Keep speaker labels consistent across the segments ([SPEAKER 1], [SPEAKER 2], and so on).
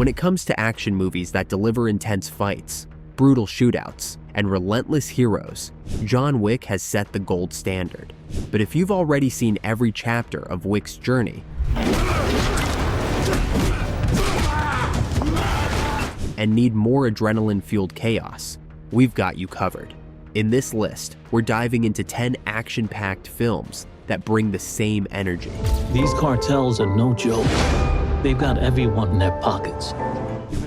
[SPEAKER 1] When it comes to action movies that deliver intense fights, brutal shootouts, and relentless heroes, John Wick has set the gold standard. But if you've already seen every chapter of Wick's journey and need more adrenaline-fueled chaos, we've got you covered. In this list, we're diving into 10 action-packed films that bring the same energy.
[SPEAKER 2] These cartels are no joke. They've got everyone in their pockets.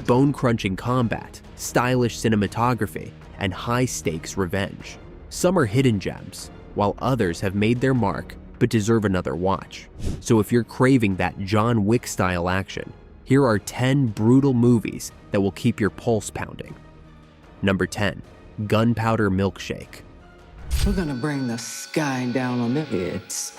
[SPEAKER 1] Bone-crunching combat, stylish cinematography, and high-stakes revenge. Some are hidden gems, while others have made their mark but deserve another watch. So if you're craving that John Wick-style action, here are 10 brutal movies that will keep your pulse pounding. Number 10, Gunpowder Milkshake.
[SPEAKER 3] We're gonna bring the sky down on their heads.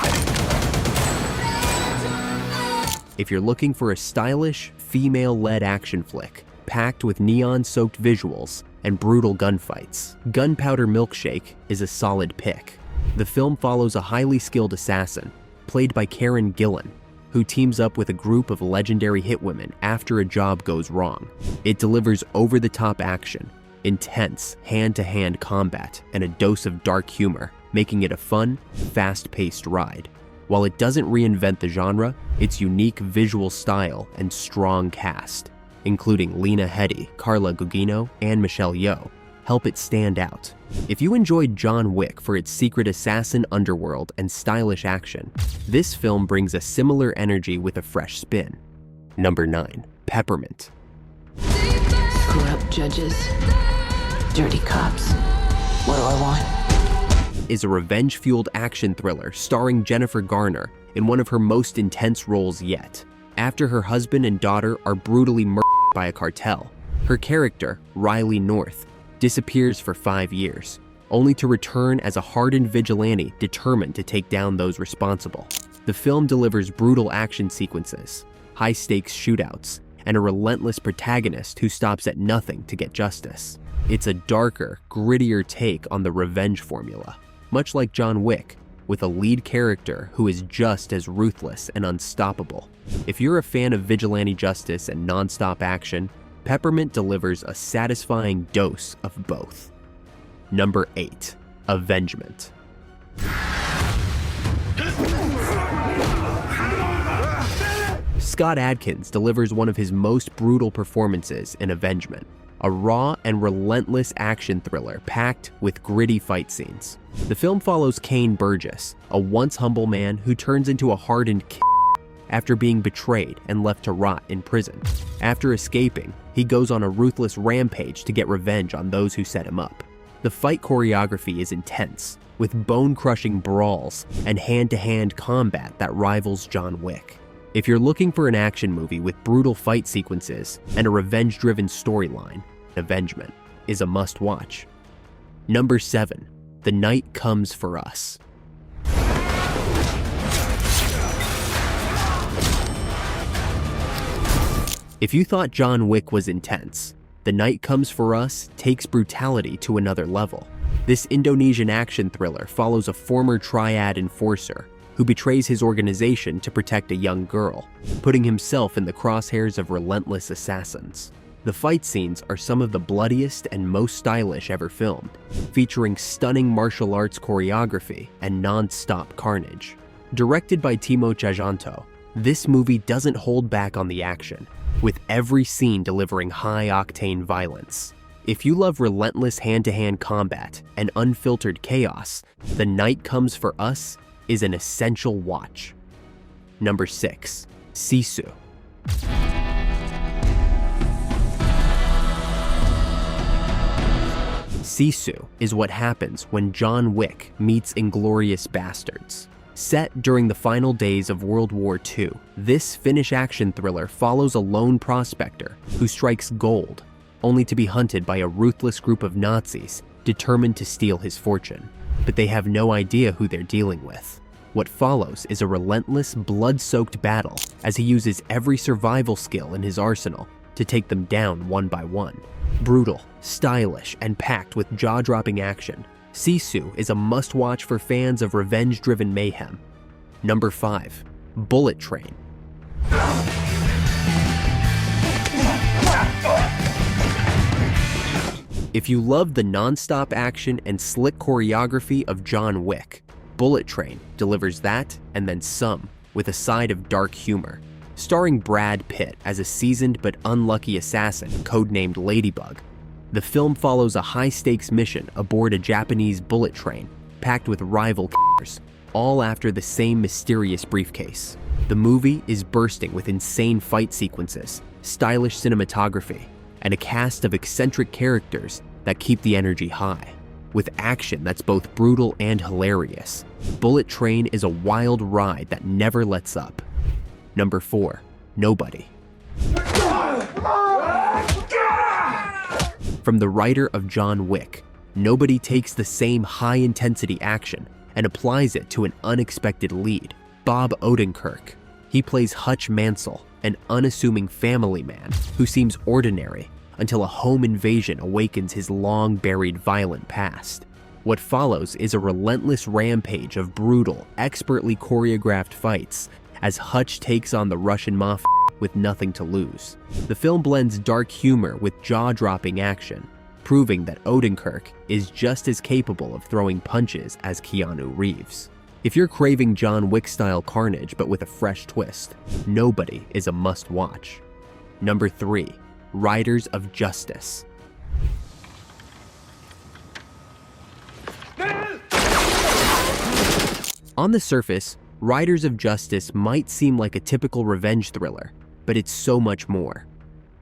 [SPEAKER 1] If you're looking for a stylish, female-led action flick, packed with neon-soaked visuals and brutal gunfights, Gunpowder Milkshake is a solid pick. The film follows a highly skilled assassin, played by Karen Gillan, who teams up with a group of legendary hitwomen after a job goes wrong. It delivers over-the-top action, intense hand-to-hand combat, and a dose of dark humor, making it a fun, fast-paced ride. While it doesn't reinvent the genre, its unique visual style and strong cast, including Lena Headey, Carla Gugino, and Michelle Yeoh, help it stand out. If you enjoyed John Wick for its secret assassin underworld and stylish action, this film brings a similar energy with a fresh spin. Number 9, Peppermint.
[SPEAKER 4] Corrupt judges, dirty cops. What do I want?
[SPEAKER 1] Is a revenge-fueled action thriller starring Jennifer Garner in one of her most intense roles yet. After her husband and daughter are brutally murdered by a cartel, her character, Riley North, disappears for 5 years, only to return as a hardened vigilante determined to take down those responsible. The film delivers brutal action sequences, high-stakes shootouts, and a relentless protagonist who stops at nothing to get justice. It's a darker, grittier take on the revenge formula, much like John Wick, with a lead character who is just as ruthless and unstoppable. If you're a fan of vigilante justice and non-stop action, Peppermint delivers a satisfying dose of both. Number 8, Avengement. Scott Adkins delivers one of his most brutal performances in Avengement, a raw and relentless action thriller packed with gritty fight scenes. The film follows Kane Burgess, a once humble man who turns into a hardened after being betrayed and left to rot in prison. After escaping, he goes on a ruthless rampage to get revenge on those who set him up. The fight choreography is intense, with bone-crushing brawls and hand-to-hand combat that rivals John Wick. If you're looking for an action movie with brutal fight sequences and a revenge-driven storyline, Avengement is a must-watch. Number 7, The Night Comes for Us. If you thought John Wick was intense, The Night Comes for Us takes brutality to another level. This Indonesian action thriller follows a former triad enforcer who betrays his organization to protect a young girl, putting himself in the crosshairs of relentless assassins. The fight scenes are some of the bloodiest and most stylish ever filmed, featuring stunning martial arts choreography and non-stop carnage. Directed by Timo Tjahjanto, this movie doesn't hold back on the action, with every scene delivering high-octane violence. If you love relentless hand-to-hand combat and unfiltered chaos, The Night Comes for Us is an essential watch. Number 6, Sisu. Sisu is what happens when John Wick meets Inglourious Basterds. Set during the final days of World War II, this Finnish action thriller follows a lone prospector who strikes gold, only to be hunted by a ruthless group of Nazis determined to steal his fortune. But they have no idea who they're dealing with. What follows is a relentless, blood-soaked battle as he uses every survival skill in his arsenal to take them down one by one. Brutal, stylish, and packed with jaw-dropping action, Sisu is a must-watch for fans of revenge-driven mayhem. Number 5, Bullet Train. If you love the non-stop action and slick choreography of John Wick, Bullet Train delivers that and then some, with a side of dark humor. Starring Brad Pitt as a seasoned but unlucky assassin codenamed Ladybug, the film follows a high-stakes mission aboard a Japanese bullet train packed with rival killers, all after the same mysterious briefcase. The movie is bursting with insane fight sequences, stylish cinematography, and a cast of eccentric characters that keep the energy high. With action that's both brutal and hilarious, Bullet Train is a wild ride that never lets up. Number 4. Nobody. From the writer of John Wick, Nobody takes the same high-intensity action and applies it to an unexpected lead, Bob Odenkirk. He plays Hutch Mansell, an unassuming family man who seems ordinary until a home invasion awakens his long-buried violent past. What follows is a relentless rampage of brutal, expertly choreographed fights as Hutch takes on the Russian mafia with nothing to lose. The film blends dark humor with jaw-dropping action, proving that Odenkirk is just as capable of throwing punches as Keanu Reeves. If you're craving John Wick-style carnage but with a fresh twist, Nobody is a must-watch. Number 3. Riders of Justice. On the surface, Riders of Justice might seem like a typical revenge thriller, but it's so much more.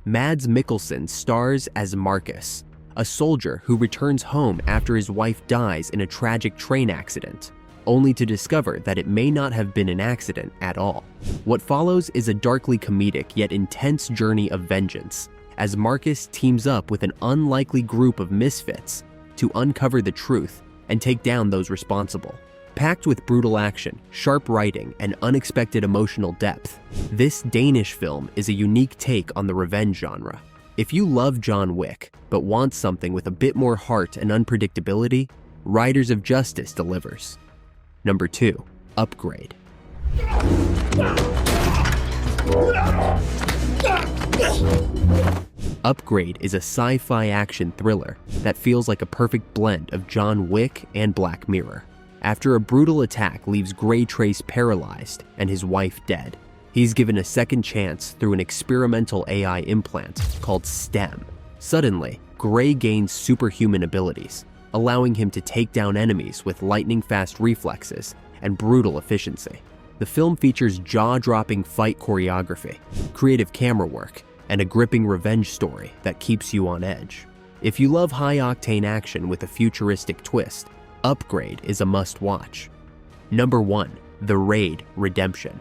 [SPEAKER 1] Mads Mikkelsen stars as Marcus, a soldier who returns home after his wife dies in a tragic train accident, only to discover that it may not have been an accident at all. What follows is a darkly comedic yet intense journey of vengeance, as Marcus teams up with an unlikely group of misfits to uncover the truth and take down those responsible. Packed with brutal action, sharp writing, and unexpected emotional depth, this Danish film is a unique take on the revenge genre. If you love John Wick, but want something with a bit more heart and unpredictability, Riders of Justice delivers. Number 2. Upgrade. Upgrade is a sci-fi action thriller that feels like a perfect blend of John Wick and Black Mirror. After a brutal attack leaves Gray Trace paralyzed and his wife dead, he's given a second chance through an experimental AI implant called STEM. Suddenly, Gray gains superhuman abilities, allowing him to take down enemies with lightning-fast reflexes and brutal efficiency. The film features jaw-dropping fight choreography, creative camera work, and a gripping revenge story that keeps you on edge. If you love high-octane action with a futuristic twist, Upgrade is a must-watch. Number 1. The Raid: Redemption.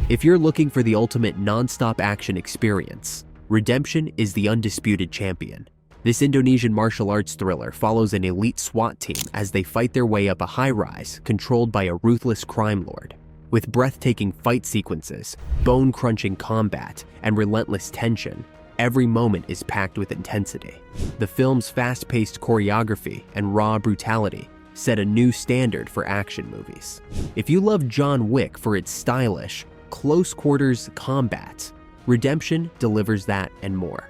[SPEAKER 1] If you're looking for the ultimate non-stop action experience, Redemption is the undisputed champion. This Indonesian martial arts thriller follows an elite SWAT team as they fight their way up a high-rise controlled by a ruthless crime lord. With breathtaking fight sequences, bone-crunching combat, and relentless tension, every moment is packed with intensity. The film's fast-paced choreography and raw brutality set a new standard for action movies. If you love John Wick for its stylish, close-quarters combat, Redemption delivers that and more.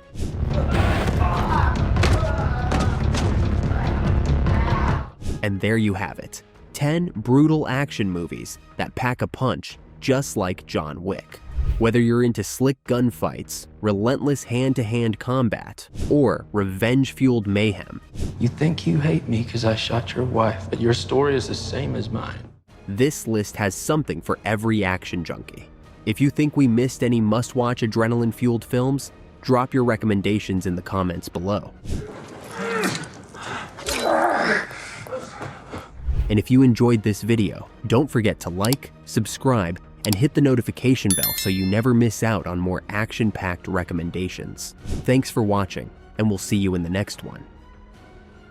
[SPEAKER 1] And there you have it, 10 brutal action movies that pack a punch just like John Wick. Whether you're into slick gunfights, relentless hand-to-hand combat, or revenge-fueled mayhem,
[SPEAKER 5] You think you hate me because I shot your wife, but your story is the same as mine.
[SPEAKER 1] this list has something for every action junkie. If you think we missed any must-watch adrenaline-fueled films, drop your recommendations in the comments below. And if you enjoyed this video, don't forget to like, subscribe, and hit the notification bell so you never miss out on more action-packed recommendations. Thanks for watching, and we'll see you in the next one.